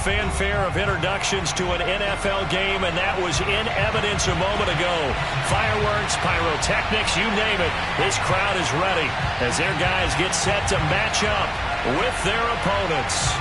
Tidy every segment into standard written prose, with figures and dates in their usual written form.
fanfare of introductions to an NFL game, and that was in evidence a moment ago. Fireworks, pyrotechnics, you name it. This crowd is ready as their guys get set to match up with their opponents.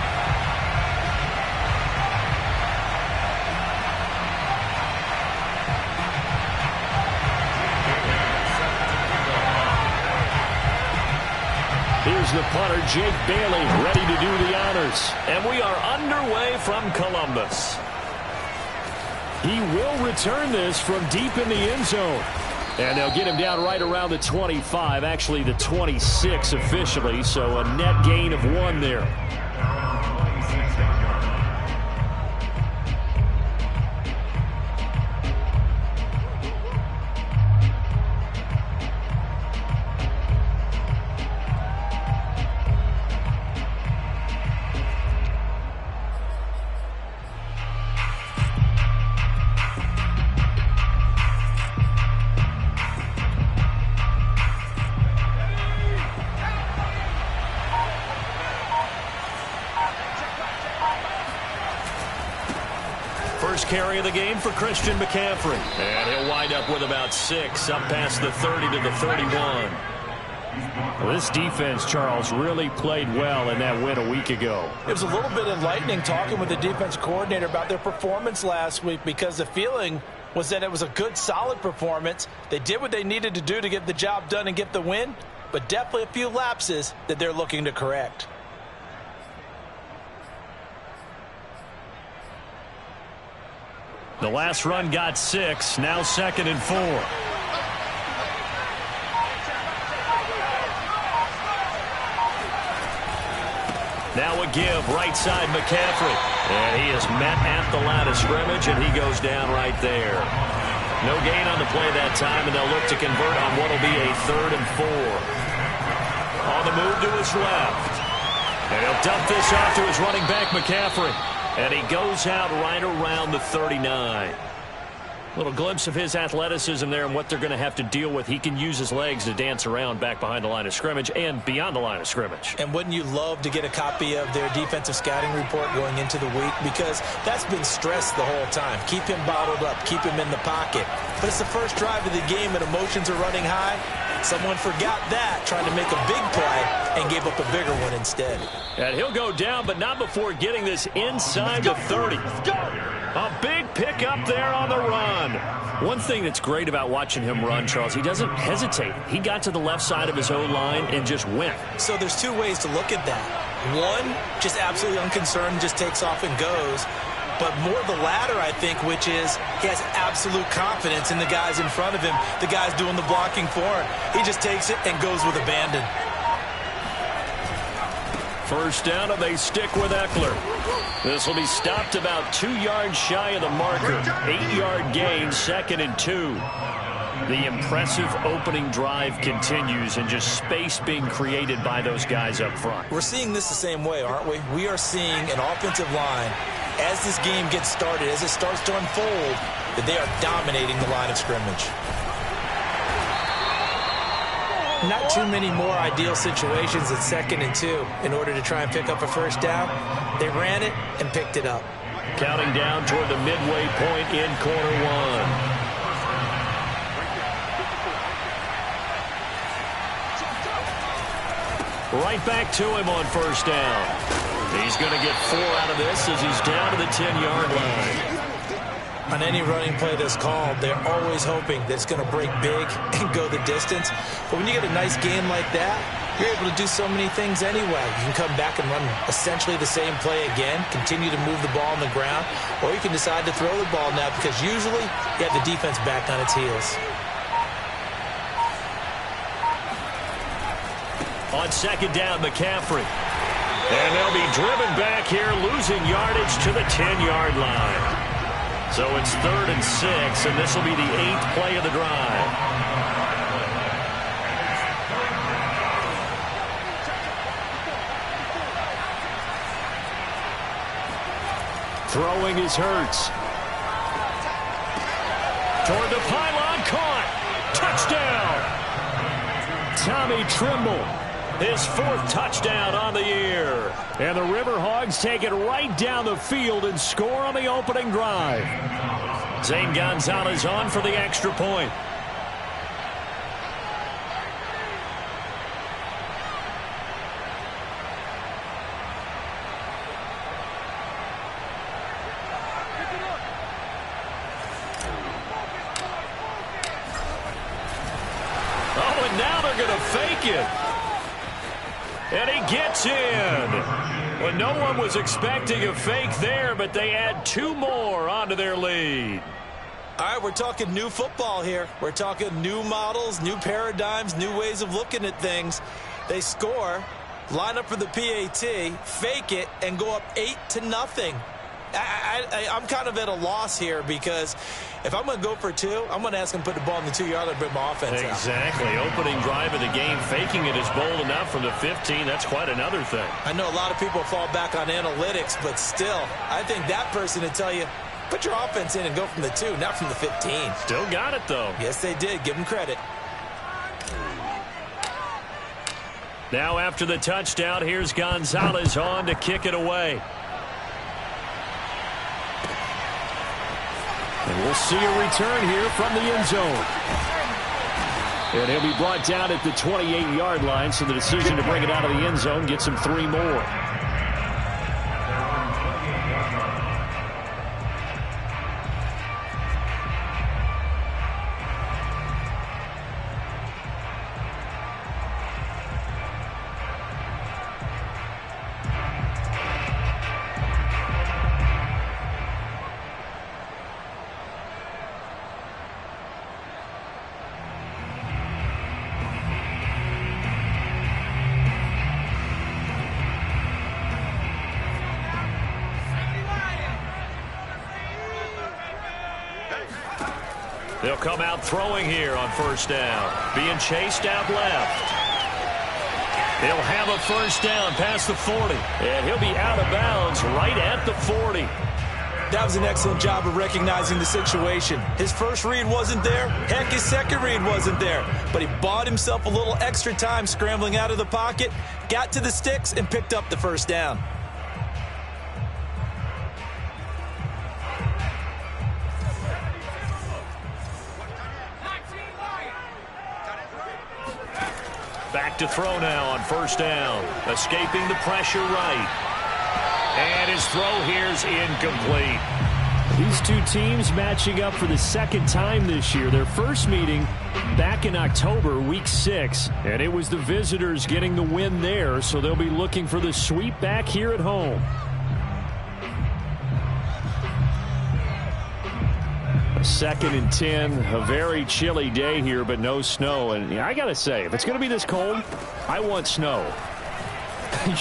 Here's the punter, Jake Bailey, ready to do the honors. And we are underway from Columbus. He will return this from deep in the end zone. And they'll get him down right around the 25, actually the 26 officially, so a net gain of 1 there. First carry of the game for Christian McCaffrey. And he'll wind up with about 6, up past the 30 to the 31. Well, this defense, Charles, really played well in that win a week ago. It was a little bit enlightening talking with the defense coordinator about their performance last week, because the feeling was that it was a good, solid performance. They did what they needed to do to get the job done and get the win, but definitely a few lapses that they're looking to correct. The last run got 6, now 2nd and 4. Now a give, right side McCaffrey. And he is met at the line of scrimmage, and he goes down right there. No gain on the play that time, and they'll look to convert on what will be a 3rd and 4. On the move to his left. And he'll dump this off to his running back, McCaffrey. And he goes out right around the 39. Little glimpse of his athleticism there and what they're going to have to deal with. He can use his legs to dance around back behind the line of scrimmage and beyond the line of scrimmage. And wouldn't you love to get a copy of their defensive scouting report going into the week? Because that's been stressed the whole time. Keep him bottled up. Keep him in the pocket. But it's the first drive of the game and emotions are running high. Someone forgot that, trying to make a big play, and gave up a bigger one instead. And he'll go down, but not before getting this inside the 30. A big pickup there on the run. One thing that's great about watching him run, Charles, he doesn't hesitate. He got to the left side of his O-line and just went. So there's 2 ways to look at that. One, just absolutely unconcerned, just takes off and goes. But more the latter, I think, which is he has absolute confidence in the guys in front of him, the guys doing the blocking for him. He just takes it and goes with abandon. First down, and they stick with Eckler. This will be stopped about 2 yards shy of the marker. 8-yard gain, 2nd and 2. The impressive opening drive continues, and just space being created by those guys up front. We're seeing this the same way, aren't we? We are seeing an offensive line, as this game gets started, as it starts to unfold, that they are dominating the line of scrimmage. Not too many more ideal situations at 2nd and 2 in order to try and pick up a first down. They ran it and picked it up. Counting down toward the midway point in quarter 1. Right back to him on first down. He's going to get 4 out of this as he's down to the 10-yard line. On any running play that's called, they're always hoping that it's going to break big and go the distance. But when you get a nice game like that, you're able to do so many things anyway. You can come back and run essentially the same play again, continue to move the ball on the ground, or you can decide to throw the ball now because usually you have the defense back on its heels. On second down, McCaffrey. And they'll be driven back here, losing yardage to the 10-yard line. So it's 3rd and 6, and this will be the 8th play of the drive. Throwing is Hurts. Toward the pylon, caught. Touchdown. Tommy Trimble. His 4th touchdown on the year. And the Riverhogs take it right down the field and score on the opening drive. Zane Gonzalez on for the extra point. Oh, and now they're going to fake it. And he gets in. Well, no one was expecting a fake there, but they add 2 more onto their lead. All right, we're talking new football here. We're talking new models, new paradigms, new ways of looking at things. They score, line up for the PAT, fake it, and go up 8-0. I'm kind of at a loss here because if I'm going to go for 2, I'm going to ask him to put the ball in the 2-yard line and bring my offense out. Exactly. Opening drive of the game, faking it is bold enough from the 15. That's quite another thing. I know a lot of people fall back on analytics, but still, I think that person would tell you, put your offense in and go from the 2, not from the 15. Still got it, though. Yes, they did. Give them credit. Now after the touchdown, here's Gonzalez on to kick it away. And we'll see a return here from the end zone. And he'll be brought down at the 28-yard line, so the decision to bring it out of the end zone gets him 3 more. They'll come out throwing here on first down. Being chased out left. He'll have a first down past the 40. And he'll be out of bounds right at the 40. That was an excellent job of recognizing the situation. His first read wasn't there. Heck, his second read wasn't there. But he bought himself a little extra time scrambling out of the pocket, got to the sticks, and picked up the first down. Back to throw now on first down. Escaping the pressure right. And his throw here's incomplete. These 2 teams matching up for the 2nd time this year. Their first meeting back in October, week 6. And it was the visitors getting the win there, so they'll be looking for the sweep back here at home. Second and 10, a very chilly day here, but no snow. And I got to say, if it's going to be this cold, I want snow.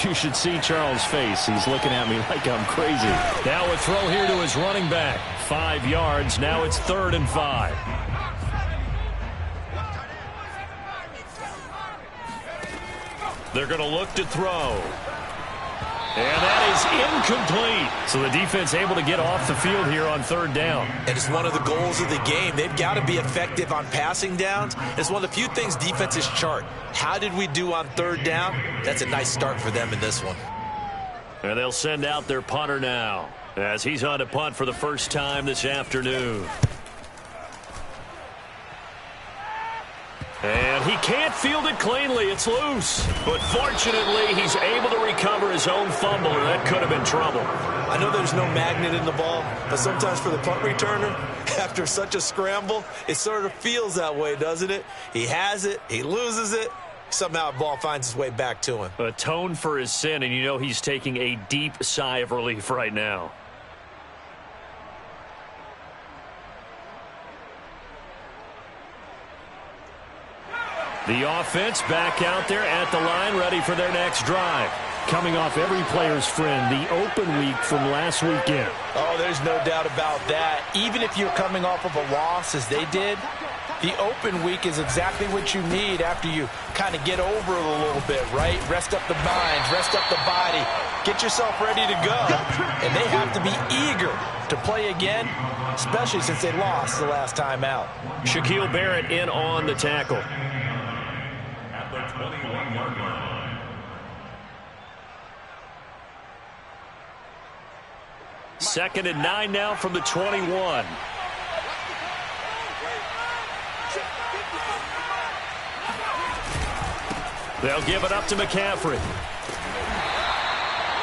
You should see Charles' face. He's looking at me like I'm crazy. Now a throw here to his running back. 5 yards. Now it's 3rd and 5. They're going to look to throw. And that is incomplete. So the defense able to get off the field here on 3rd down. And it's one of the goals of the game. They've got to be effective on passing downs. It's one of the few things defenses chart. How did we do on 3rd down? That's a nice start for them in this one. And they'll send out their punter now as he's on to punt for the first time this afternoon. And he can't field it cleanly. It's loose. But fortunately, he's able to recover his own fumble, or that could have been trouble. I know there's no magnet in the ball, but sometimes for the punt returner, after such a scramble, it sort of feels that way, doesn't it? He has it. He loses it. Somehow the ball finds its way back to him. Atone for his sin, and you know he's taking a deep sigh of relief right now. The offense back out there at the line, ready for their next drive. Coming off every player's friend, the open week from last weekend. Oh, there's no doubt about that. Even if you're coming off of a loss, as they did, the open week is exactly what you need after you kind of get over it a little bit, right? Rest up the mind, rest up the body, get yourself ready to go. And they have to be eager to play again, especially since they lost the last time out. Shaquille Barrett in on the tackle. At the 21-yard line, 2nd and 9 now from the 21. They'll give it up to McCaffrey.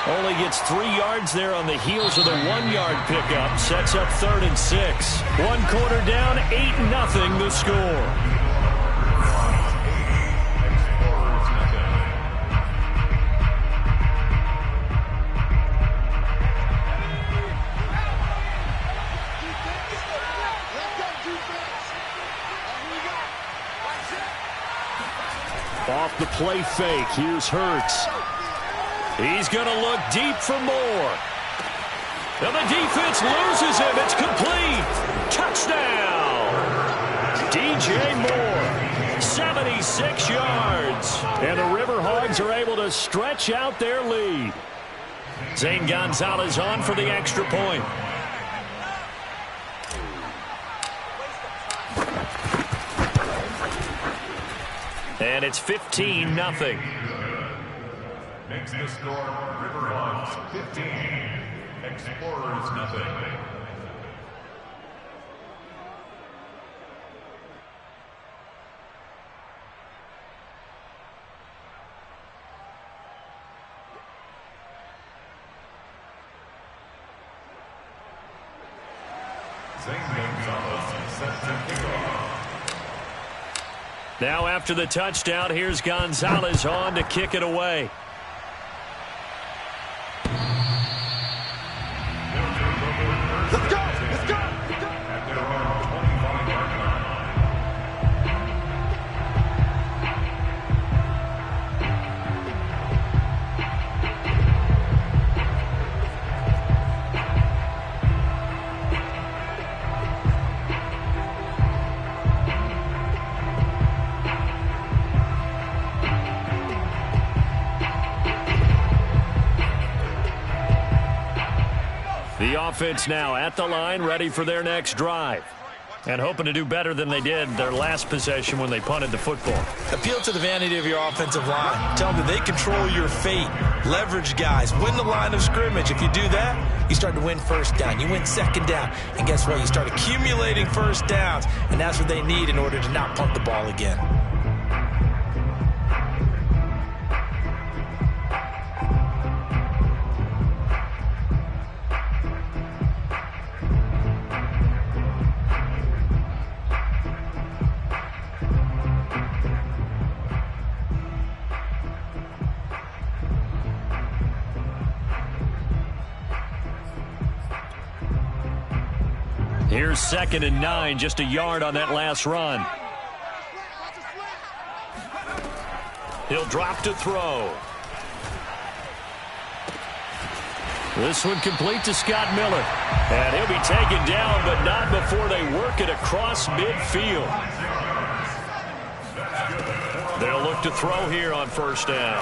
Only gets 3 yards there on the heels of the 1-yard pickup. Sets up 3rd and 6. 1 quarter down, 8-0 the score. Off the play fake, here's Hurts. He's going to look deep for more. And the defense loses him. It's complete. Touchdown. DJ Moore, 76 yards. And the Riverhogs are able to stretch out their lead. Zane Gonzalez on for the extra point. And it's 15-0. Makes the score Riverhogs 15, Explorers nothing. Zane Gonzalez set to kick off. Now after the touchdown, here's Gonzalez on to kick it away. Let's go! Let's go! At their own 25-yard line. The offense now at the line, ready for their next drive. And hoping to do better than they did their last possession when they punted the football. Appeal to the vanity of your offensive line. Tell them that they control your fate. Leverage guys. Win the line of scrimmage. If you do that, you start to win first down. You win second down. And guess what? You start accumulating first downs. And that's what they need in order to not punt the ball again. Here's 2nd and 9, just a yard on that last run. He'll drop to throw. This one complete to Scott Miller. And he'll be taken down, but not before they work it across midfield. They'll look to throw here on first down.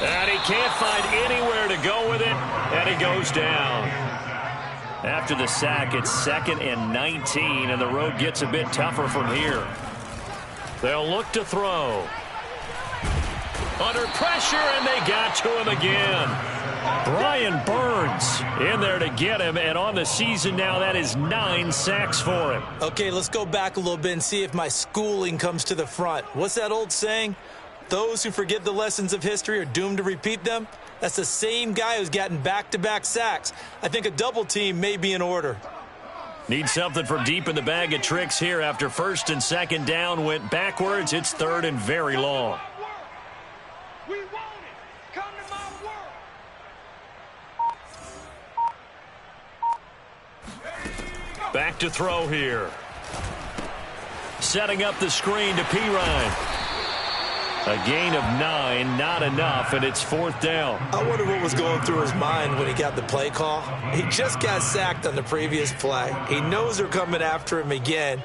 And he can't find anywhere to go with it, and he goes down. After the sack, it's 2nd and 19, and the road gets a bit tougher from here. They'll look to throw. Under pressure, and they got to him again. Brian Burns in there to get him, and on the season now, that is 9 sacks for him. Okay, let's go back a little bit and see if my schooling comes to the front. What's that old saying? Those who forget the lessons of history are doomed to repeat them. That's the same guy who's gotten back-to-back sacks. I think a double team may be in order. Need something from deep in the bag of tricks here after 1st and 2nd down went backwards. It's 3rd and very long. We want it. Come to my world. Back to throw here. Setting up the screen to Pirine. A gain of 9, not enough, and it's 4th down. I wonder what was going through his mind when he got the play call. He just got sacked on the previous play. He knows they're coming after him again.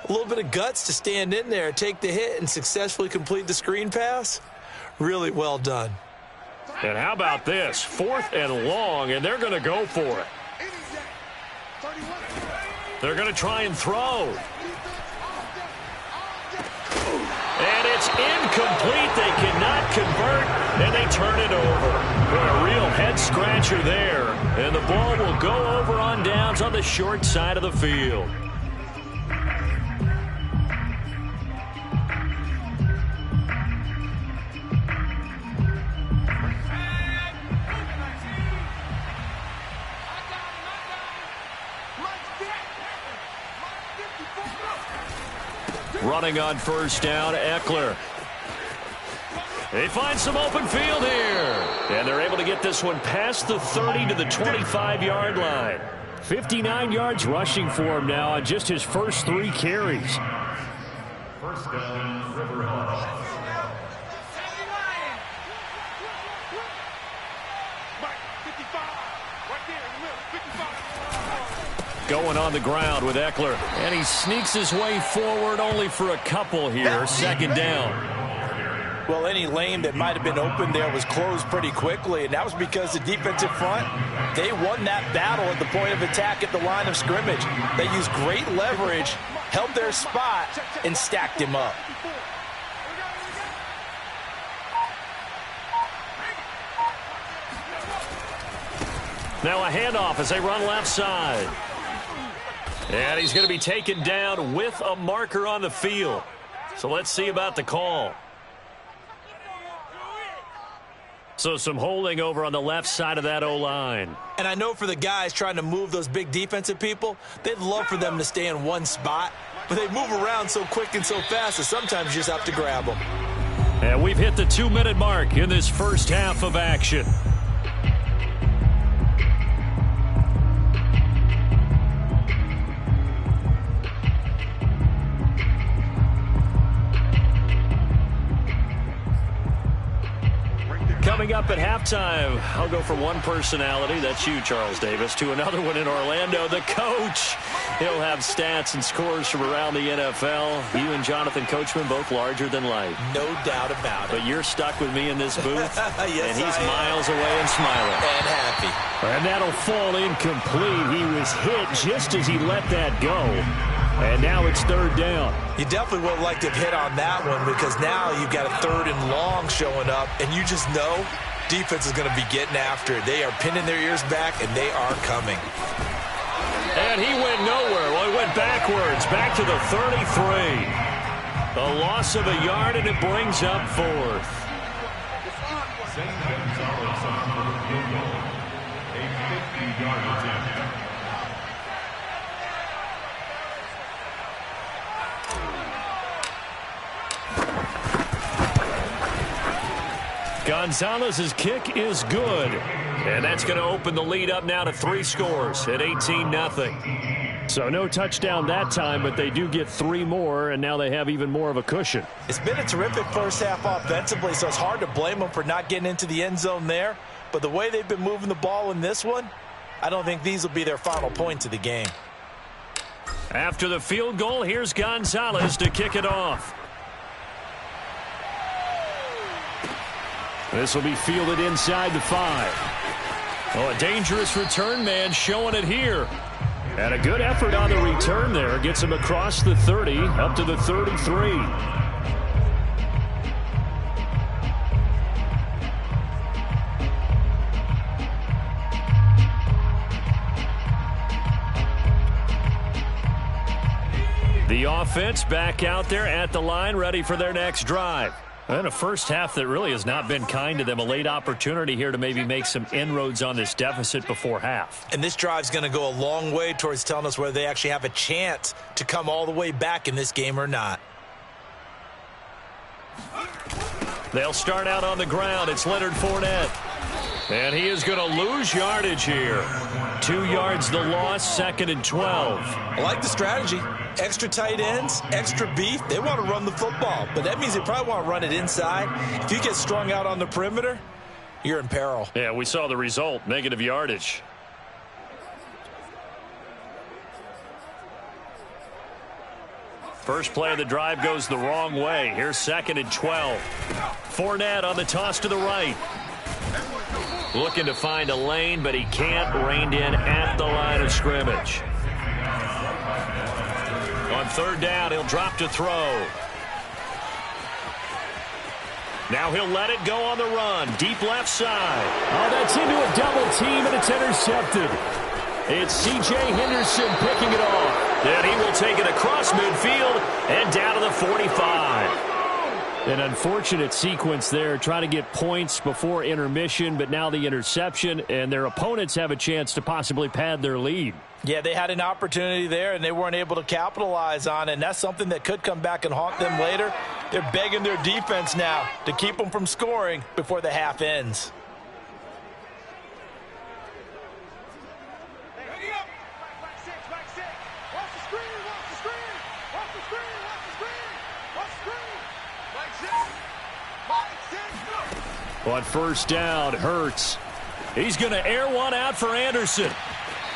A little bit of guts to stand in there, take the hit, and successfully complete the screen pass. Really well done. And how about this? 4th and long, and they're going to go for it. They're going to try and throw. And it's incomplete. They cannot convert, and they turn it over. Boy, a real head-scratcher there. And the ball will go over on downs on the short side of the field. Running on first down, Eckler. They find some open field here. And they're able to get this one past the 30 to the 25-yard line. 59 yards rushing for him now on just his first 3 carries. First down, River Hall. Going on the ground with Eckler. And he sneaks his way forward only for a couple here. Second down. Well, any lane that might have been open there was closed pretty quickly, and that was because the defensive front, they won that battle at the point of attack at the line of scrimmage. They used great leverage, held their spot, and stacked him up. Now a handoff as they run left side. And he's going to be taken down with a marker on the field. So let's see about the call. So some holding over on the left side of that O-line. And I know for the guys trying to move those big defensive people, they'd love for them to stay in one spot. But they move around so quick and so fast that sometimes you just have to grab them. And we've hit the 2-minute mark in this first half of action. Coming up at halftime, I'll go from one personality, that's you, Charles Davis, to another one in Orlando, the coach. He'll have stats and scores from around the NFL. You and Jonathan Coachman, both larger than life. No doubt about it. But you're stuck with me in this booth, yes, and he's miles away and smiling. And happy. And that'll fall incomplete. He was hit just as he let that go. And now it's third down. You definitely would like to have hit on that one because now you've got a 3rd and long showing up, and you just know defense is going to be getting after it. They are pinning their ears back, and they are coming. And he went nowhere. Well, he went backwards, back to the 33. A loss of a yard, and it brings up 4th. St. Gonzalez on for the field goal. A 50-yard attempt. Gonzalez's kick is good. And that's going to open the lead up now to 3 scores at 18-0. So no touchdown that time, but they do get 3 more, and now they have even more of a cushion. It's been a terrific first half offensively, so it's hard to blame them for not getting into the end zone there. But the way they've been moving the ball in this one, I don't think these will be their final points of the game. After the field goal, here's Gonzalez to kick it off. This will be fielded inside the 5. Oh, a dangerous return man showing it here. And a good effort on the return there. Gets him across the 30, up to the 33. The offense back out there at the line, ready for their next drive. And a first half that really has not been kind to them. A late opportunity here to maybe make some inroads on this deficit before half. And this drive's going to go a long way towards telling us whether they actually have a chance to come all the way back in this game or not. They'll start out on the ground. It's Leonard Fournette. And he is going to lose yardage here. 2 yards the loss, 2nd and 12. I like the strategy. Extra tight ends, extra beef. They want to run the football, but that means they probably want to run it inside. If you get strung out on the perimeter, you're in peril. Yeah, we saw the result, negative yardage. First play of the drive goes the wrong way. Here's 2nd and 12. Fournette on the toss to the right. Looking to find a lane, but he can't. Reined in at the line of scrimmage. On 3rd down, he'll drop to throw. Now he'll let it go on the run. Deep left side. Oh, that's into a double team, and it's intercepted. It's C.J. Henderson picking it off. And he will take it across midfield and down to the 45. An unfortunate sequence there, trying to get points before intermission, but now the interception, and their opponents have a chance to possibly pad their lead. Yeah, they had an opportunity there, and they weren't able to capitalize on it, and that's something that could come back and haunt them later. They're begging their defense now to keep them from scoring before the half ends. On first down, Hurts. He's going to air one out for Anderson.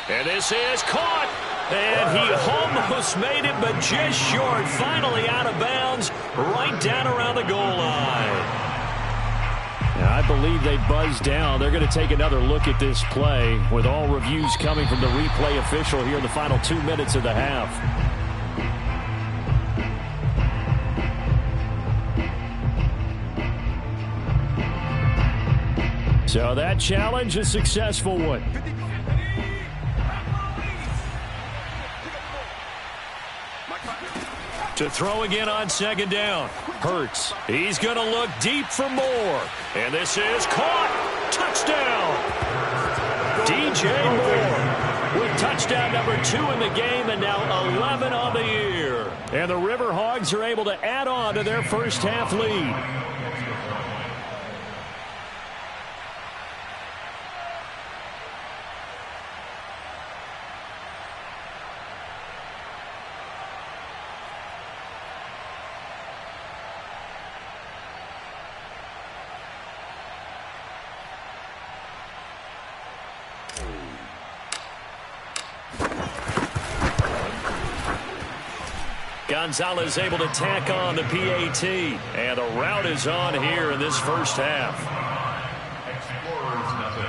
And this is caught. And he almost made it, but just short. Finally out of bounds, right down around the goal line. Now, I believe they buzzed down. They're going to take another look at this play with all reviews coming from the replay official here in the final 2 minutes of the half. So that challenge, a successful one. To throw again on second down. Hurts. He's going to look deep for more. And this is caught. Touchdown. DJ Moore with touchdown number 2 in the game and now 11 on the year. And the River Hogs are able to add on to their first half lead. Gonzalez able to tack on the PAT. And the route is on here in this first half. Explorers nothing.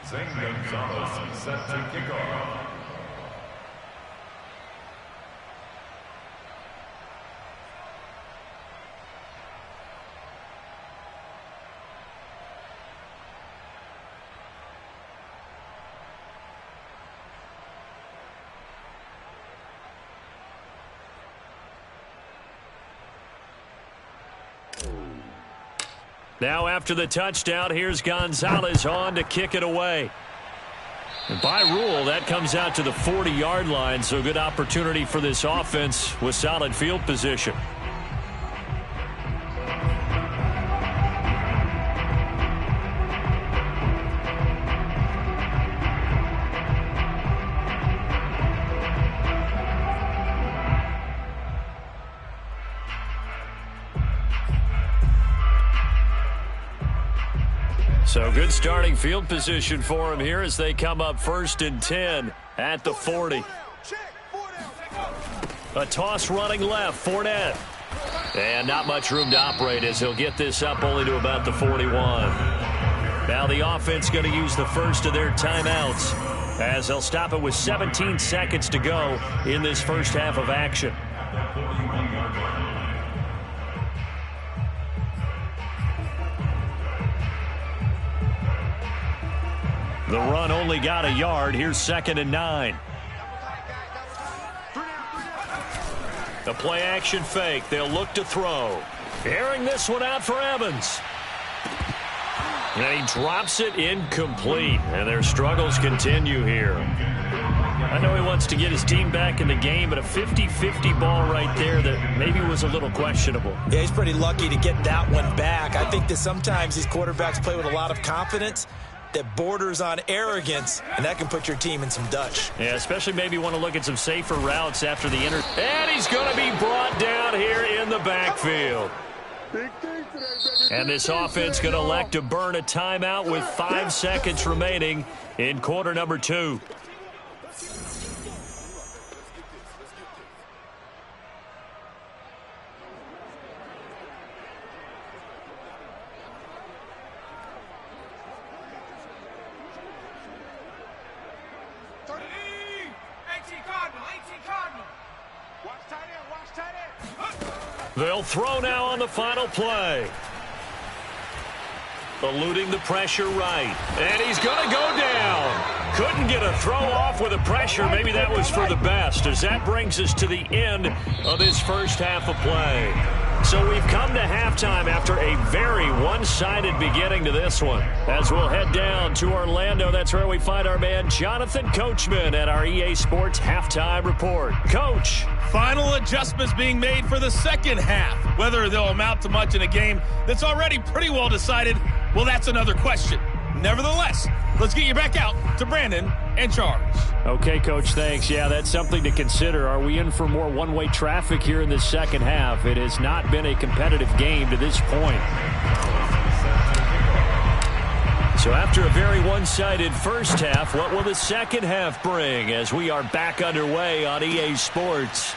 Zane Gonzalez set to kick off. Now after the touchdown, here's Gonzalez on to kick it away. And by rule, that comes out to the 40-yard line, so good opportunity for this offense with solid field position. So good starting field position for him here as they come up 1st and 10 at the 40. A toss running left, Fournette. And not much room to operate as he'll get this up only to about the 41. Now the offense going to use the first of their timeouts as they'll stop it with 17 seconds to go in this first half of action. The run only got a yard. Here's 2nd and 9. The play action fake. They'll look to throw. Airing this one out for Evans. And he drops it incomplete. And their struggles continue here. I know he wants to get his team back in the game, but a 50-50 ball right there that maybe was a little questionable. Yeah, he's pretty lucky to get that one back. I think that sometimes these quarterbacks play with a lot of confidence that borders on arrogance, and that can put your team in some Dutch. Yeah, especially maybe want to look at some safer routes after the And he's going to be brought down here in the backfield. And this offense going to elect to burn a timeout with 5 seconds remaining in quarter number 2. They'll throw now on the final play. Eluding the pressure right. And he's going to go down. Couldn't get a throw off with the pressure. Maybe that was for the best, as that brings us to the end of this first half of play. So we've come to halftime after a very one-sided beginning to this one. As we'll head down to Orlando, that's where we find our man Jonathan Coachman at our EA Sports Halftime Report. Coach. Final adjustments being made for the second half. Whether they'll amount to much in a game that's already pretty well decided, well, that's another question. Nevertheless, let's get you back out to Brandon and Charles. Okay, Coach, thanks. Yeah, that's something to consider. Are we in for more one-way traffic here in the second half? It has not been a competitive game to this point. So after a very one-sided first half, what will the second half bring as we are back underway on EA Sports?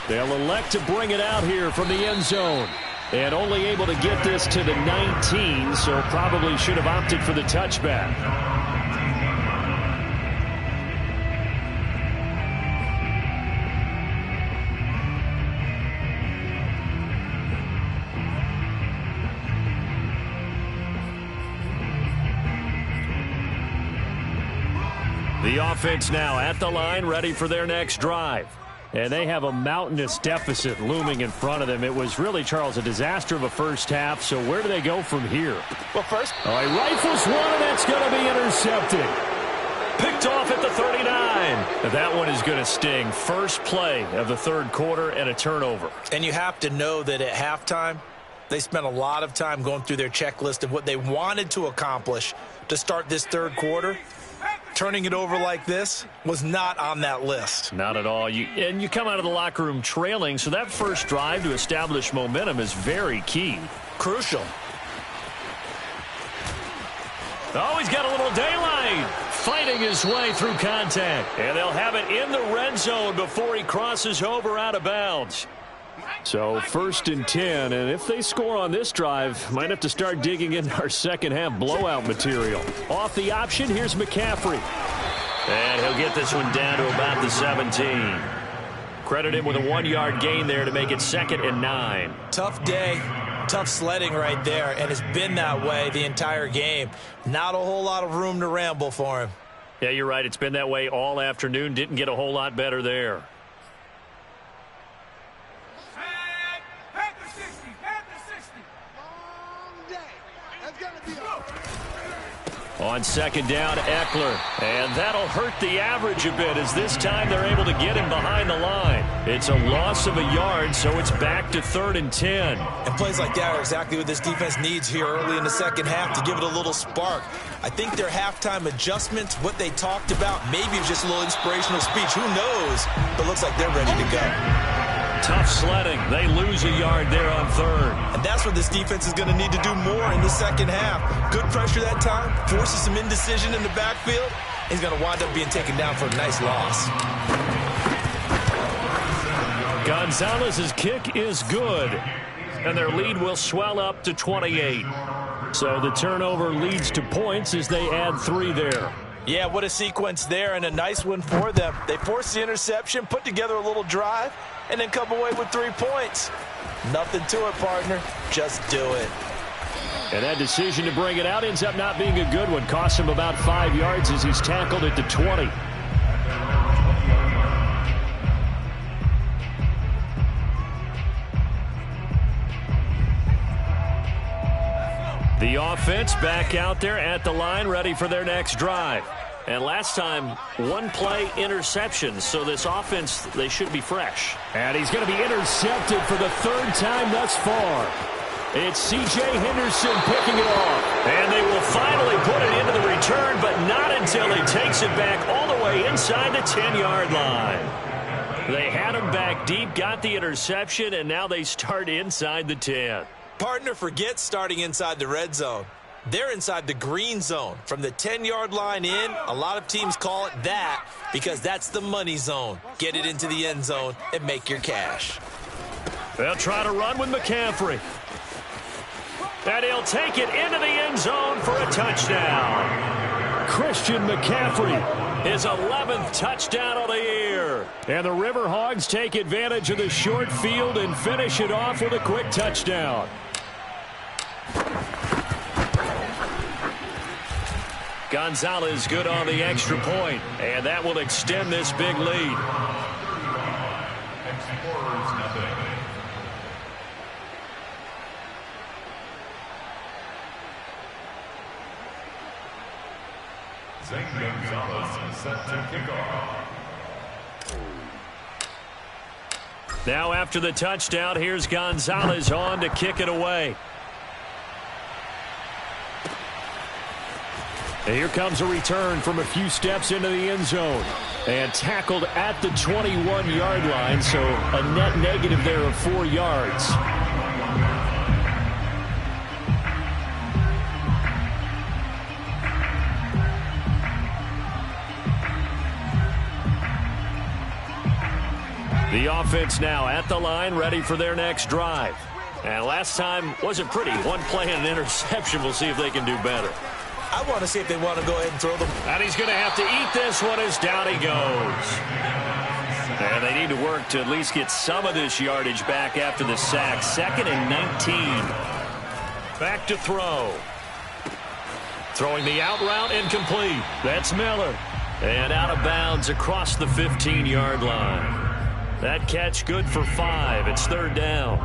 They'll elect to bring it out here from the end zone. And only able to get this to the 19, so probably should have opted for the touchback. The offense now at the line, ready for their next drive. And they have a mountainous deficit looming in front of them. It was really, Charles, a disaster of a first half. So where do they go from here? Well, first, he rifles one, and that's going to be intercepted. Picked off at the 39. That one is going to sting. First play of the third quarter and a turnover. And you have to know that at halftime, they spent a lot of time going through their checklist of what they wanted to accomplish to start this third quarter. Turning it over like this was not on that list. Not at all. And you come out of the locker room trailing, so that first drive to establish momentum is very key. Crucial. Oh, he's got a little daylight. Fighting his way through contact. And they'll have it in the red zone before he crosses over out of bounds. So 1st and 10, and if they score on this drive, might have to start digging in our second half blowout material. Off the option, here's McCaffrey. And he'll get this one down to about the 17. Credit him with a 1-yard gain there to make it 2nd and 9. Tough day, tough sledding right there, and it's been that way the entire game. Not a whole lot of room to ramble for him. Yeah, you're right. It's been that way all afternoon. Didn't get a whole lot better there. On second down, Eckler. And that'll hurt the average a bit, as this time they're able to get him behind the line. It's a loss of a yard, so it's back to 3rd and 10. And plays like that are exactly what this defense needs here early in the second half to give it a little spark. I think their halftime adjustments, what they talked about, maybe it was just a little inspirational speech. Who knows? But looks like they're ready to go. Tough sledding. They lose a yard there on 3rd. And that's what this defense is going to need to do more in the second half. Good pressure that time, forces some indecision in the backfield. He's going to wind up being taken down for a nice loss. Gonzalez's kick is good. And their lead will swell up to 28. So the turnover leads to points as they add 3 there. Yeah, what a sequence there, and a nice one for them. They forced the interception, put together a little drive, and then come away with 3 points. Nothing to it, partner. Just do it. And that decision to bring it out ends up not being a good one. Costs him about 5 yards as he's tackled at the 20. The offense back out there at the line, ready for their next drive. And last time, 1-play interception. So this offense, they should be fresh. And he's going to be intercepted for the 3rd time thus far. It's C.J. Henderson picking it off. And they will finally put it into the return, but not until he takes it back all the way inside the 10-yard line. They had him back deep, got the interception, and now they start inside the 10. Partner, forget starting inside the red zone. They're inside the green zone. From the 10-yard line in, a lot of teams call it that because that's the money zone. Get it into the end zone and make your cash. They'll try to run with McCaffrey. And he'll take it into the end zone for a touchdown. Christian McCaffrey. His 11th touchdown of the year. And the Riverhogs take advantage of the short field and finish it off with a quick touchdown. Gonzalez good on the extra point, and that will extend this big lead. Gonzalez set to kick off. Now after the touchdown, here's Gonzalez on to kick it away. And here comes a return from a few steps into the end zone. And tackled at the 21-yard line, so a net negative there of 4 yards. The offense now at the line, ready for their next drive. And last time wasn't pretty. One play and an interception. We'll see if they can do better. I want to see if they want to go ahead and throw them. And he's going to have to eat this one as down he goes. And they need to work to at least get some of this yardage back after the sack. 2nd and 19. Back to throw. Throwing the out route, incomplete. That's Miller. And out of bounds across the 15-yard line. That catch good for 5. It's 3rd down.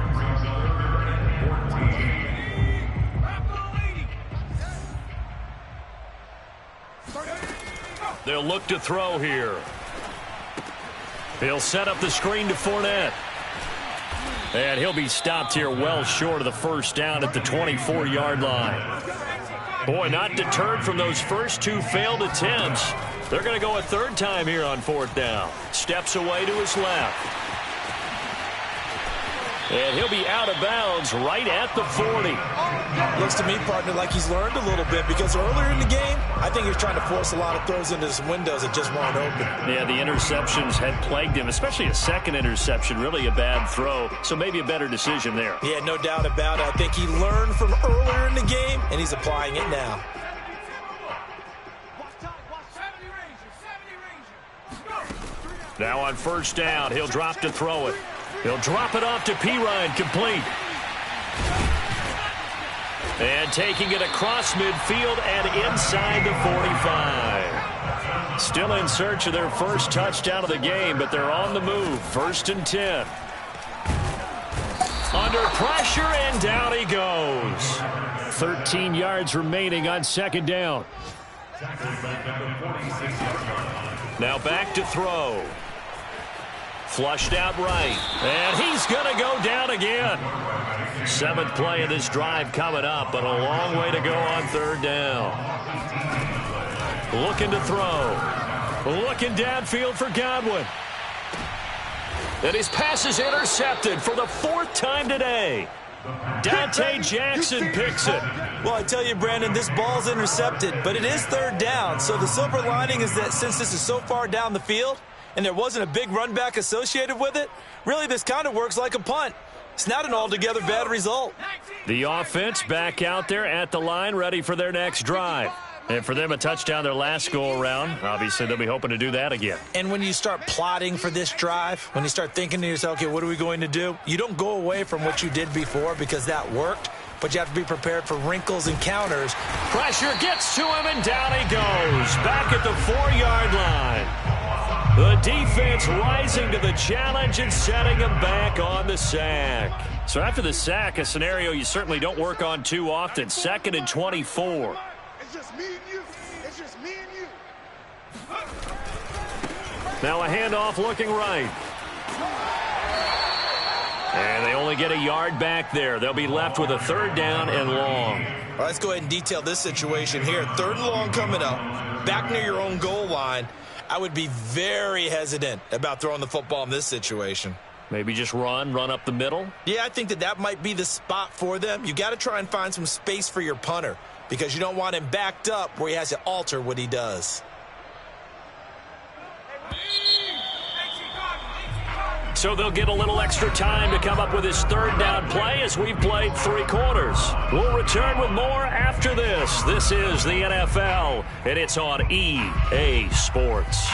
They'll look to throw here. He'll set up the screen to Fournette. And he'll be stopped here well short of the first down at the 24-yard line. Boy, not deterred from those first 2 failed attempts. They're going to go a 3rd time here on 4th down. Steps away to his left. And he'll be out of bounds right at the 40. Looks to me, partner, like he's learned a little bit, because earlier in the game, I think he was trying to force a lot of throws into some windows that just weren't open. Yeah, the interceptions had plagued him, especially a second interception, really a bad throw. So maybe a better decision there. Yeah, no doubt about it. I think he learned from earlier in the game, and he's applying it now. Now on 1st down, he'll drop to throw it. He'll drop it off to Pirine, complete. And taking it across midfield and inside the 45. Still in search of their first touchdown of the game, but they're on the move. 1st and 10. Under pressure, and down he goes. 13 yards remaining on 2nd down. Now back to throw. Flushed out right. And he's going to go down again. 7th play of this drive coming up, but a long way to go on 3rd down. Looking to throw. Looking downfield for Godwin. And his pass is intercepted for the 4th time today. Dante Jackson picks it. Well, I tell you, Brandon, this ball's intercepted, but it is 3rd down. So the silver lining is that since this is so far down the field, and there wasn't a big run back associated with it, really this kind of works like a punt. It's not an altogether bad result. The offense back out there at the line, ready for their next drive. And for them, a touchdown their last go-around. Obviously, they'll be hoping to do that again. And when you start plotting for this drive, when you start thinking to yourself, okay, what are we going to do? You don't go away from what you did before because that worked, but you have to be prepared for wrinkles and counters. Pressure gets to him, and down he goes. Back at the 4-yard line. The defense rising to the challenge and setting him back on the sack. So after the sack, a scenario you certainly don't work on too often. 2nd and 24. It's just me and you. It's just me and you. Now a handoff looking right. And they only get a yard back there. They'll be left with a 3rd down and long. Well, let's go ahead and detail this situation here. 3rd and long coming up. Back near your own goal line. I would be very hesitant about throwing the football in this situation. Maybe just run up the middle? Yeah, I think that might be the spot for them. You got to try and find some space for your punter because you don't want him backed up where he has to alter what he does. So they'll get a little extra time to come up with his third down play as we've played 3 quarters. We'll return with more after this. This is the NFL, and it's on EA Sports.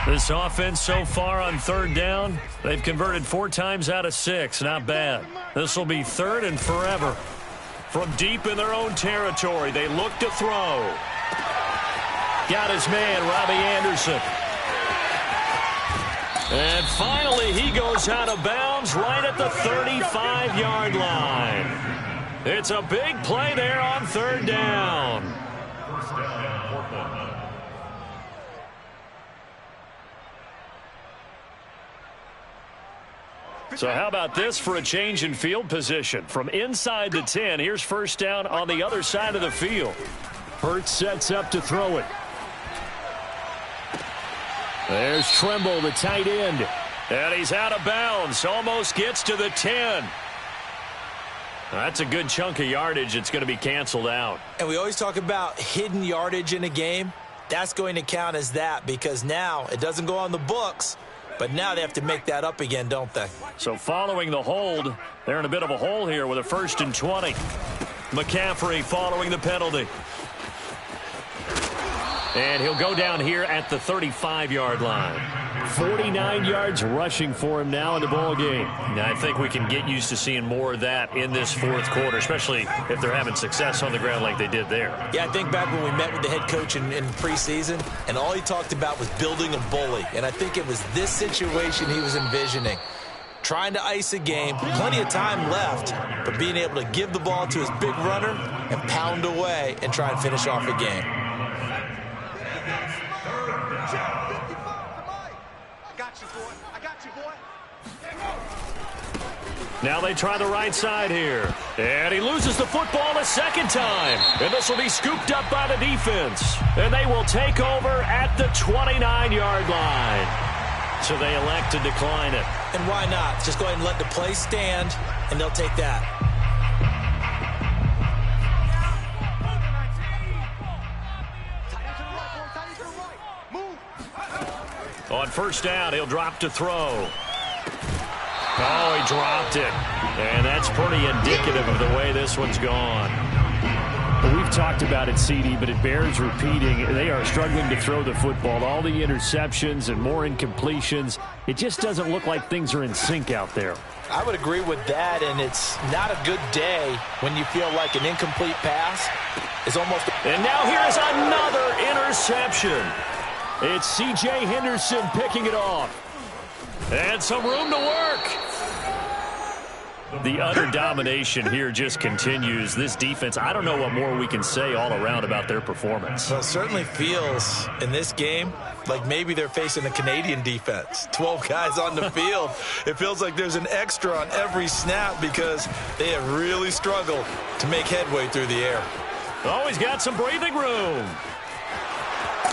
This offense so far on third down, they've converted 4 times out of 6. Not bad. This will be 3rd and forever. From deep in their own territory, they look to throw. Got his man, Robbie Anderson. And finally, he goes out of bounds right at the 35-yard line. It's a big play there on third down. First down, Portland. So how about this for a change in field position? From inside the 10, here's first down on the other side of the field. Hurts sets up to throw it. There's Tremble, the tight end. And he's out of bounds. Almost gets to the 10. That's a good chunk of yardage. It's going to be canceled out. And we always talk about hidden yardage in a game. That's going to count as that because now it doesn't go on the books. But now they have to make that up again, don't they? So following the hold, they're in a bit of a hole here with a 1st and 20. McCaffrey following the penalty. And he'll go down here at the 35-yard line. 49 yards rushing for him now in the ball game. Now, I think we can get used to seeing more of that in this 4th quarter, especially if they're having success on the ground like they did there. Yeah, I think back when we met with the head coach in preseason, and all he talked about was building a bully. And I think it was this situation he was envisioning. Trying to ice a game, plenty of time left, but being able to give the ball to his big runner and pound away and try and finish off a game. Now they try the right side here. And he loses the football a second time. And this will be scooped up by the defense. And they will take over at the 29-yard line. So they elect to decline it. And why not? Just go ahead and let the play stand, and they'll take that. On first down, he'll drop to throw. Oh, he dropped it. And that's pretty indicative of the way this one's gone. Well, we've talked about it, CD, but it bears repeating. They are struggling to throw the football. All the interceptions and more incompletions. It just doesn't look like things are in sync out there. I would agree with that, and it's not a good day when you feel like an incomplete pass is almost... And now here is another interception. It's C.J. Henderson picking it off. And some room to work. The utter domination here just continues. This defense, I don't know what more we can say all around about their performance. Well, it certainly feels in this game like maybe they're facing a Canadian defense. 12 guys on the field. It feels like there's an extra on every snap because they have really struggled to make headway through the air. Oh, he's got some breathing room.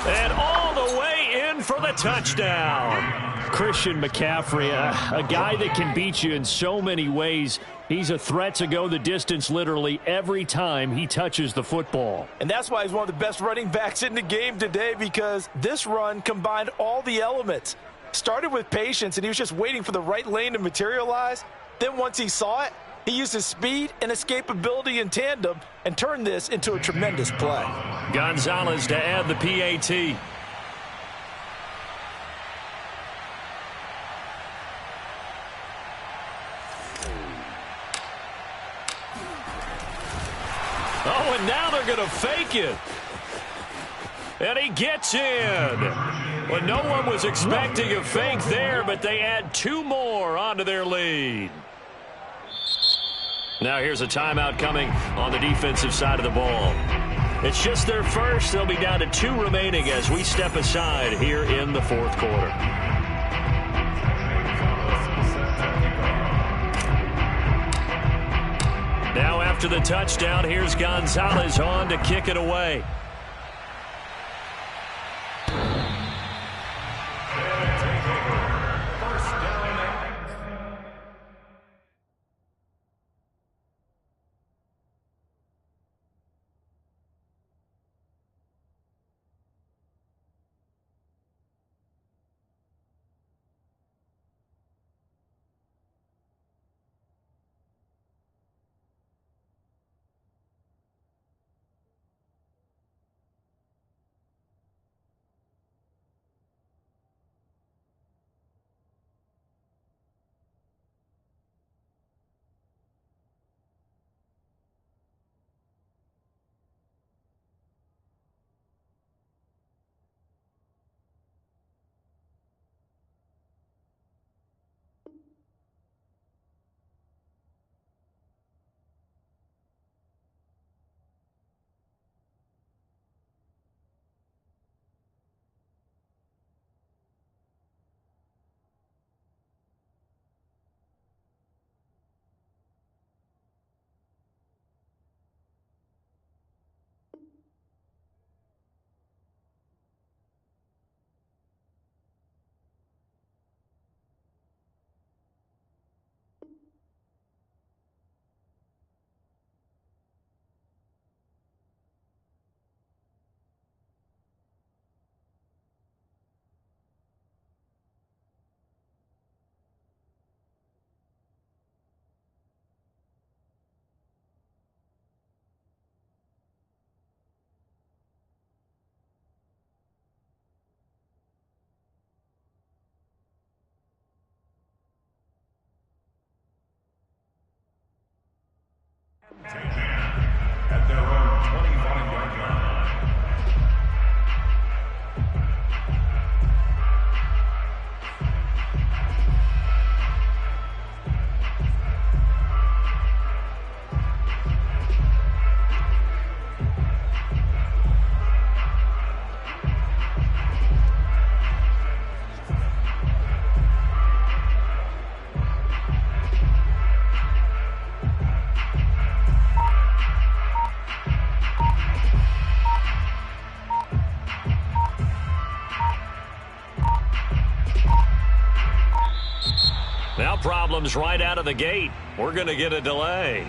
And all the way in for the touchdown. Christian McCaffrey, a guy that can beat you in so many ways. He's a threat to go the distance literally every time he touches the football. And that's why he's one of the best running backs in the game today, because this run combined all the elements. Started with patience, and he was just waiting for the right lane to materialize. Then once he saw it, he used his speed and escapability in tandem and turned this into a tremendous play. Gonzalez to add the PAT. Oh, and now they're going to fake it. And he gets in. Well, no one was expecting a fake there, but they add 2 more onto their lead. Now here's a timeout coming on the defensive side of the ball. It's just their first. They'll be down to 2 remaining as we step aside here in the 4th quarter. Now after the touchdown, here's Gonzalez on to kick it away. At their own 25-yard line. Now problems right out of the gate. We're going to get a delay.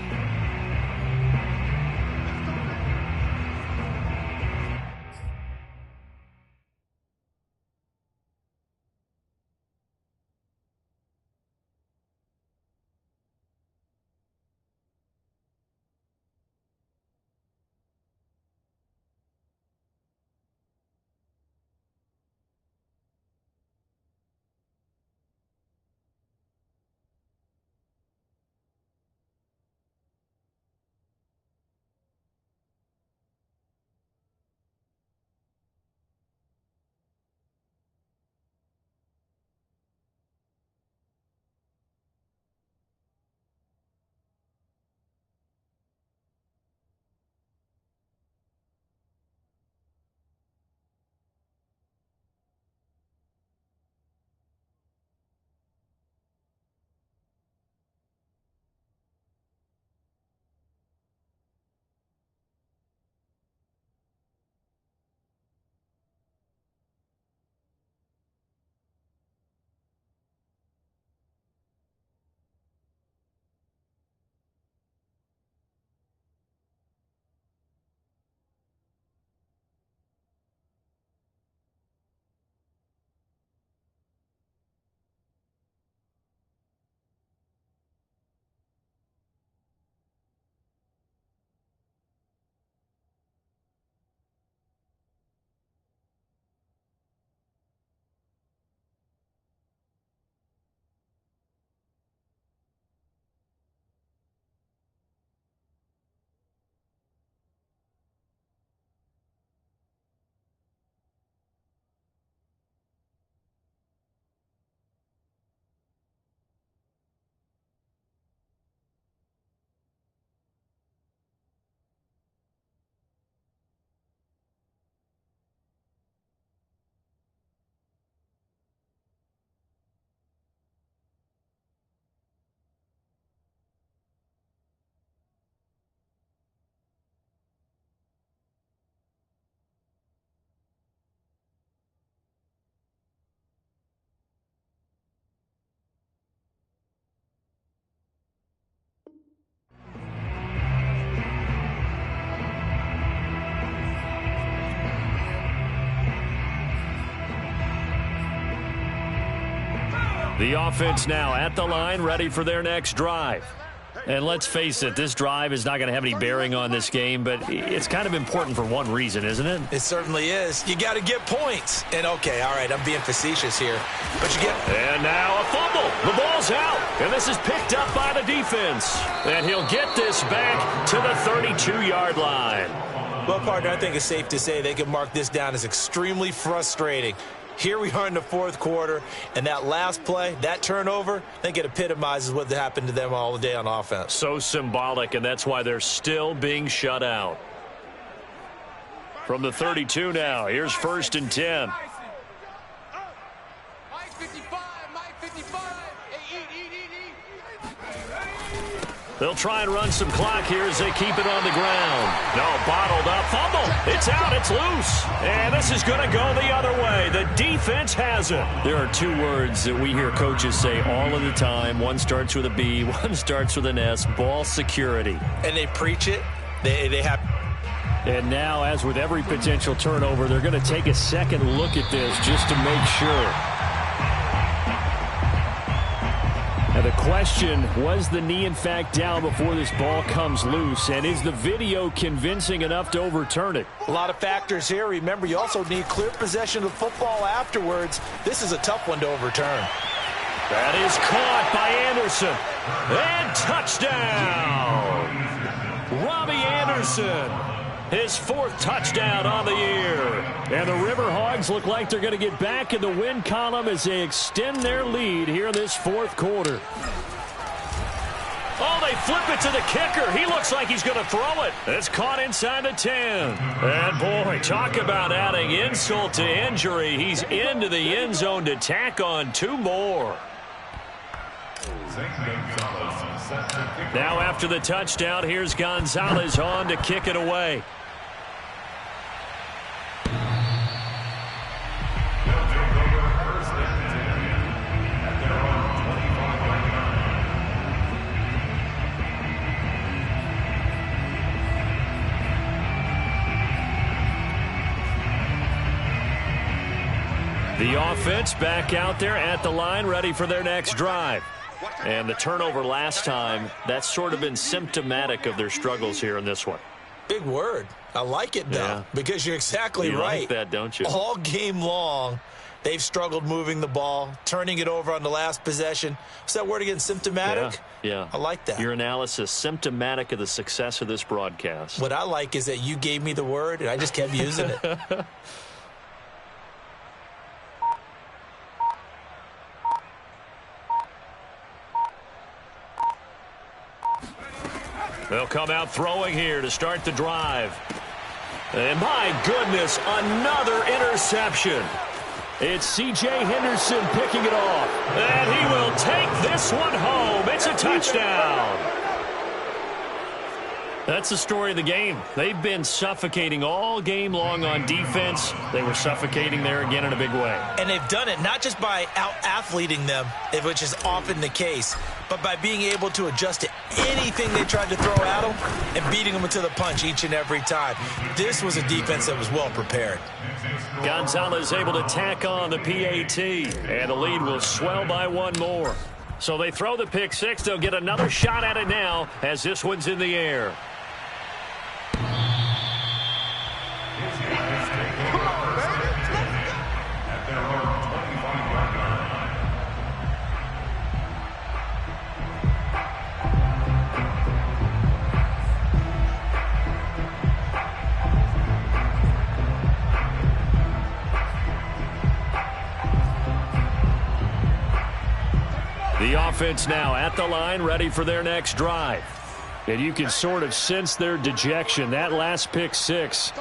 The offense now at the line, ready for their next drive. And let's face it, this drive is not going to have any bearing on this game, but it's kind of important for one reason, isn't it? It certainly is. You got to get points. And, okay, all right, I'm being facetious here. But you get... And now a fumble. The ball's out. And this is picked up by the defense. And he'll get this back to the 32-yard line. Well, partner, I think it's safe to say they can mark this down as extremely frustrating. Here we are in the fourth quarter, and that last play, that turnover, I think it epitomizes what happened to them all day on offense. So symbolic, and that's why they're still being shut out. From the 32 now, here's 1st and 10. Mike 55, Mike 55. Hey, eat. They'll try and run some clock here as they keep it on the ground. No, bottled up. Fumble. It's out. It's loose. And this is going to go the other way. The defense has it. There are two words that we hear coaches say all of the time. One starts with a B. One starts with an S. Ball security. And they preach it. They have... And now, as with every potential turnover, they're going to take a second look at this just to make sure. Now the question, was the knee in fact down before this ball comes loose? And is the video convincing enough to overturn it? A lot of factors here. Remember, you also need clear possession of the football afterwards. This is a tough one to overturn. That is caught by Anderson. And touchdown! Robbie Anderson. His 4th touchdown on the year. And the Riverhogs look like they're going to get back in the win column as they extend their lead here in this 4th quarter. Oh, they flip it to the kicker. He looks like he's going to throw it. It's caught inside the 10. And, boy, talk about adding insult to injury. He's into the end zone to tack on 2 more. Now after the touchdown, here's Gonzalez on to kick it away. The offense back out there at the line, ready for their next drive. And the turnover last time, that's sort of been symptomatic of their struggles here in this one. Big word. I like it, though, because you're exactly you right. Like that, don't you? All game long, they've struggled moving the ball, turning it over on the last possession. What's that word again, symptomatic? Yeah. I like that. Your analysis, symptomatic of the success of this broadcast. What I like is that you gave me the word, and I just kept using it. They'll come out throwing here to start the drive. And my goodness, another interception. It's C.J. Henderson picking it off. And he will take this one home. It's a touchdown. That's the story of the game. They've been suffocating all game long on defense. They were suffocating there again in a big way. And they've done it not just by out-athleting them, which is often the case, but by being able to adjust to anything they tried to throw at them and beating them to the punch each and every time. This was a defense that was well prepared. Gonzalez able to tack on the PAT, and the lead will swell by 1 more. So they throw the pick 6. They'll get another shot at it now as this one's in the air. The offense now at the line, ready for their next drive. And you can sort of sense their dejection. That last pick 6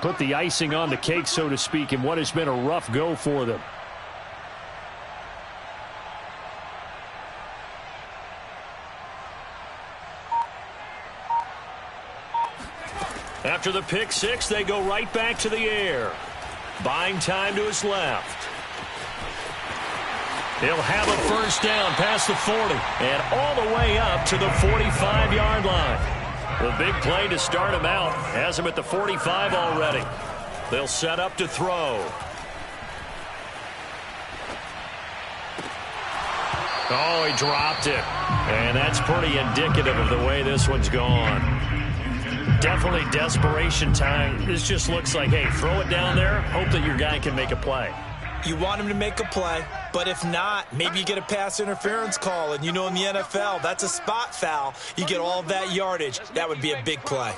put the icing on the cake, so to speak, in what has been a rough go for them. After the pick 6, they go right back to the air. Buying time to his left. He'll have a first down past the 40 and all the way up to the 45-yard line. The big play to start him out has him at the 45 already. They'll set up to throw. Oh, he dropped it. And that's pretty indicative of the way this one's gone. Definitely desperation time. This just looks like, hey, throw it down there, hope that your guy can make a play. You want him to make a play, but if not, maybe you get a pass interference call, and you know in the NFL, that's a spot foul. You get all that yardage. That would be a big play.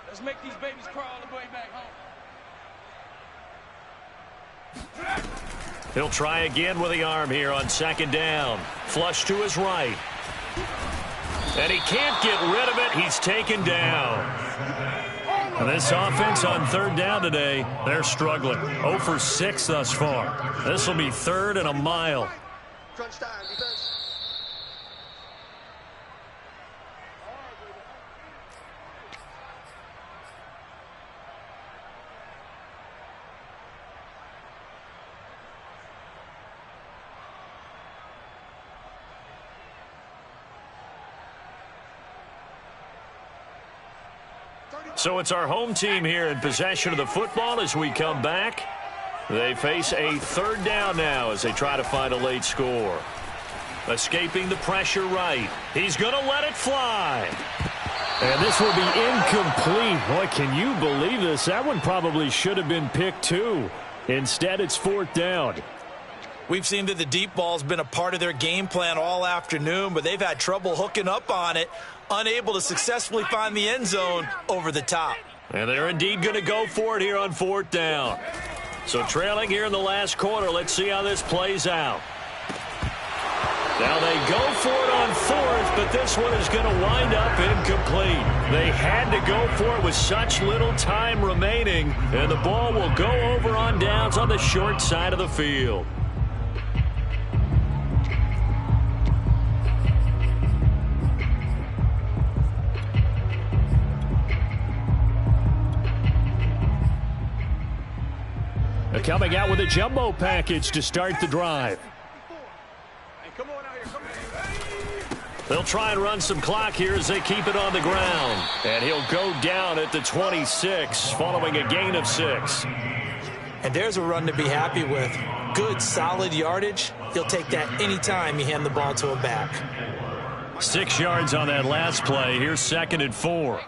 Let's make these babies crawl the way back home. He'll try again with the arm here on second down. Flush to his right. And he can't get rid of it. He's taken down. This offense on third down today, they're struggling. 0 for 6 thus far. This will be 3rd and a mile. Crunch time, defense. So it's our home team here in possession of the football as we come back. They face a 3rd down now as they try to find a late score. Escaping the pressure right. He's going to let it fly. And this will be incomplete. Boy, can you believe this? That one probably should have been picked 2. Instead, it's 4th down. We've seen that the deep ball's been a part of their game plan all afternoon, but they've had trouble hooking up on it. unable to successfully find the end zone over the top. And they're indeed going to go for it here on 4th down. So trailing here in the last quarter. Let's see how this plays out. Now they go for it on 4th, but this one is going to wind up incomplete. They had to go for it with such little time remaining, and the ball will go over on downs on the short side of the field. They're coming out with a jumbo package to start the drive. They'll try and run some clock here as they keep it on the ground. And he'll go down at the 26 following a gain of 6. And there's a run to be happy with. Good, solid yardage. He'll take that anytime you hand the ball to him back. 6 yards on that last play. Here's 2nd and 4.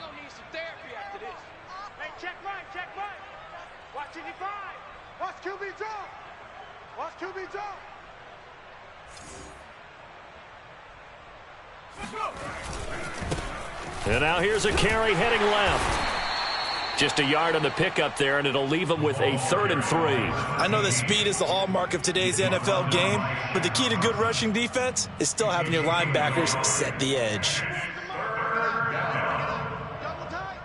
And now here's a carry heading left. Just a yard on the pickup there, and it'll leave them with a 3rd and 3. I know that speed is the hallmark of today's NFL game, but the key to good rushing defense is still having your linebackers set the edge. Double tight.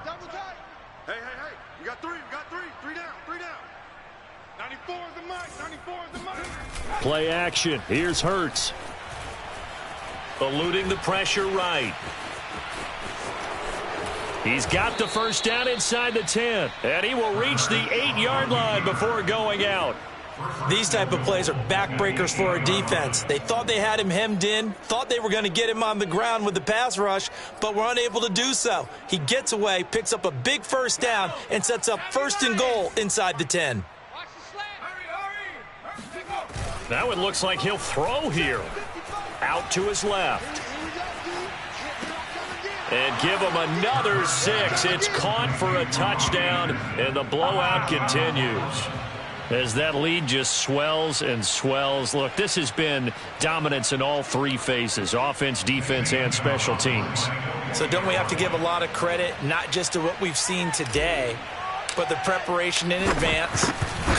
Hey. We got 3. 3 down. 94 is the mark. Play action. Here's Hurts. Eluding the pressure right. He's got the first down inside the 10, and he will reach the 8-yard line before going out. These type of plays are backbreakers for a defense. They thought they had him hemmed in, thought they were going to get him on the ground with the pass rush, but were unable to do so. He gets away, picks up a big first down, and sets up 1st and goal inside the 10. Now it looks like he'll throw here. Out to his left. And give him another 6. It's caught for a touchdown, and the blowout continues. As that lead just swells and swells. Look, this has been dominance in all 3 phases, offense, defense, and special teams. So don't we have to give a lot of credit, not just to what we've seen today, but the preparation in advance,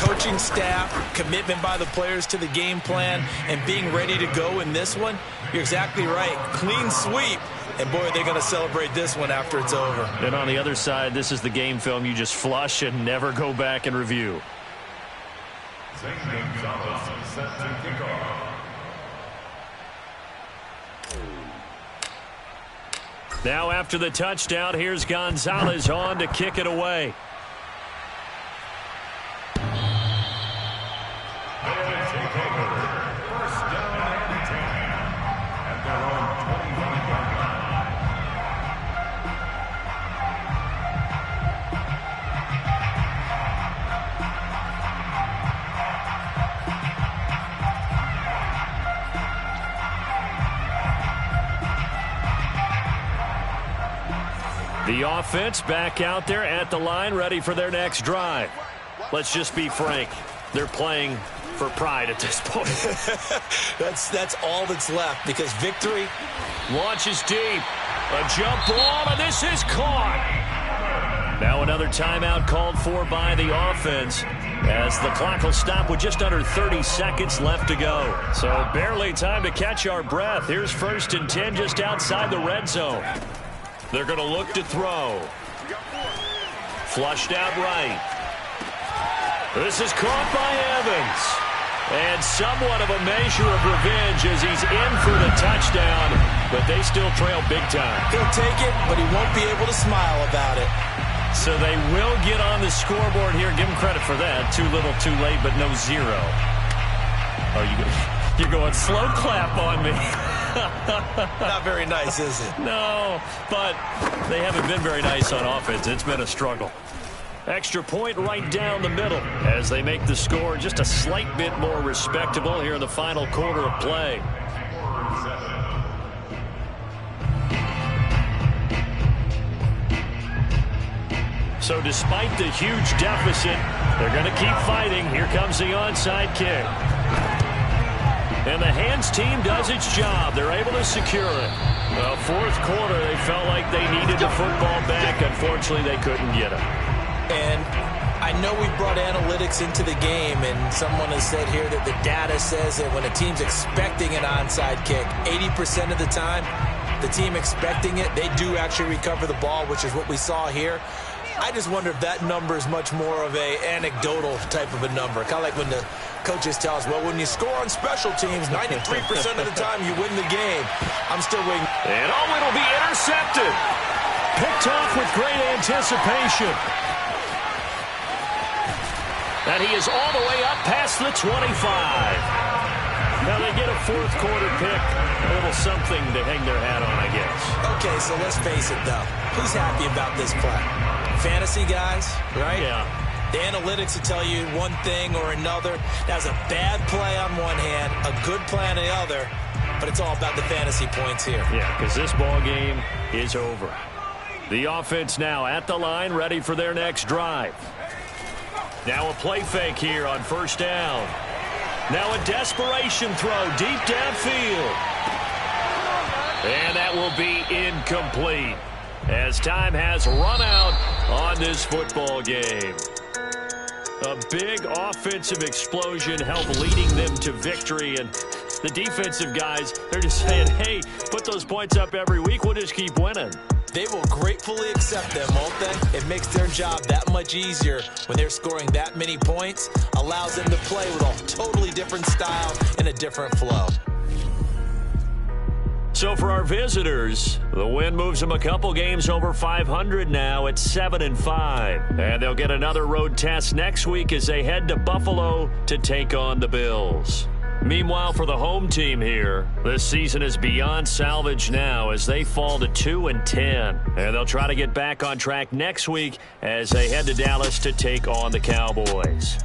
coaching staff, commitment by the players to the game plan, and being ready to go in this one? You're exactly right. Clean sweep. And, boy, they're going to celebrate this one after it's over. And on the other side, this is the game film you just flush and never go back and review. Now after the touchdown, here's Gonzalez on to kick it away. The offense back out there at the line, ready for their next drive. Let's just be frank. They're playing for pride at this point. That's all that's left, because victory launches deep. A jump ball, and this is caught. Now another timeout called for by the offense, as the clock will stop with just under 30 seconds left to go. So barely time to catch our breath. Here's 1st and 10 just outside the red zone. They're going to look to throw. Flushed out right. This is caught by Evans. And somewhat of a measure of revenge as he's in for the touchdown, but they still trail big time. He'll take it, but he won't be able to smile about it. So they will get on the scoreboard here. Give him credit for that. Too little, too late, but no 0. Oh, you're going slow clap on me. Not very nice, is it? No, but they haven't been very nice on offense. It's been a struggle. Extra point right down the middle as they make the score just a slight bit more respectable here in the final quarter of play. So despite the huge deficit, they're going to keep fighting. Here comes the onside kick. And the hands team does its job. They're able to secure it. Well, fourth quarter, they felt like they needed the football back. Unfortunately, they couldn't get it. And I know we brought analytics into the game, and someone has said here that the data says that when a team's expecting an onside kick, 80% of the time, the team expecting it, they do actually recover the ball, which is what we saw here. I just wonder if that number is much more of a anecdotal type of a number. Kind of like when the coaches tell us, well, when you score on special teams, 93% of the time you win the game. I'm still waiting. And it'll be intercepted. Picked off with great anticipation. And he is all the way up past the 25. Now they get a fourth quarter pick. A little something to hang their hat on, I guess. Okay, so let's face it, though. Who's happy about this play? Fantasy guys, right? Yeah. The analytics will tell you one thing or another. That's a bad play on one hand, a good play on the other, but it's all about the fantasy points here. Yeah, because this ball game is over. The offense now at the line, ready for their next drive. Now a play fake here on first down. Now a desperation throw deep downfield. And that will be incomplete as time has run out on this football game. A big offensive explosion helped leading them to victory, and the defensive guys, they're just saying, hey, put those points up every week, we'll just keep winning. They will gratefully accept them, won't they? It makes their job that much easier when they're scoring that many points, allows them to play with a totally different style and a different flow. So for our visitors, the win moves them a couple games over 500 now at 7-5. And they'll get another road test next week as they head to Buffalo to take on the Bills. Meanwhile, for the home team here, this season is beyond salvage now as they fall to 2-10. And they'll try to get back on track next week as they head to Dallas to take on the Cowboys.